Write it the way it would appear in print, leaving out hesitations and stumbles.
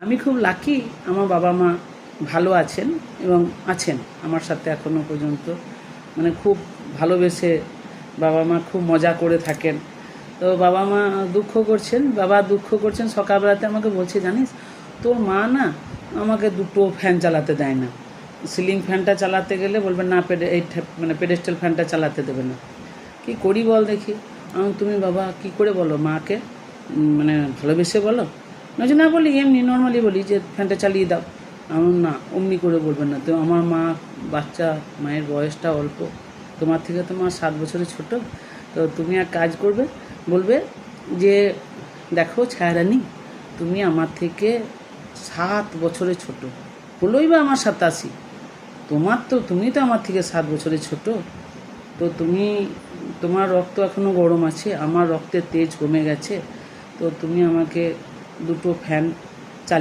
আমি খুব লাকি, আমার বাবা মা ভালো আছেন এবং আছেন আমার সাথে এখনও পর্যন্ত। মানে খুব ভালোবেসে বাবা মা খুব মজা করে থাকেন। তো বাবা মা দুঃখ করছেন সকালবেলাতে আমাকে বলছে, জানিস তোর মা না আমাকে দুটো ফ্যান চালাতে দেয় না। সিলিং ফ্যানটা চালাতে গেলে বলবে না, মানে পেডেস্টাল ফ্যানটা চালাতে দেবে না। কী করি বল দেখি। তুমি বাবা কী করে বলো মাকে, মানে ভালোবেসে বলো? না বলি, এমনি নর্মালি বলি যে ফ্যানটা চালিয়ে দাও। না, অমনি করে বলবেন না তো। আমার মা বাচ্চা, মায়ের বয়সটা অল্প, তোমার থেকে তো মা 7 বছরের ছোটো। তো তুমি এক কাজ করবে, বলবে যে দেখো ছায়ারানী, তুমি আমার থেকে 7 বছরের ছোটো, হলোই বা আমার 87, তুমি তো আমার থেকে 7 বছরের ছোটো। তো তোমার রক্ত এখনও গরম আছে, আমার রক্তের তেজ কমে গেছে। তো তুমি আমাকে দুটো ফ্যান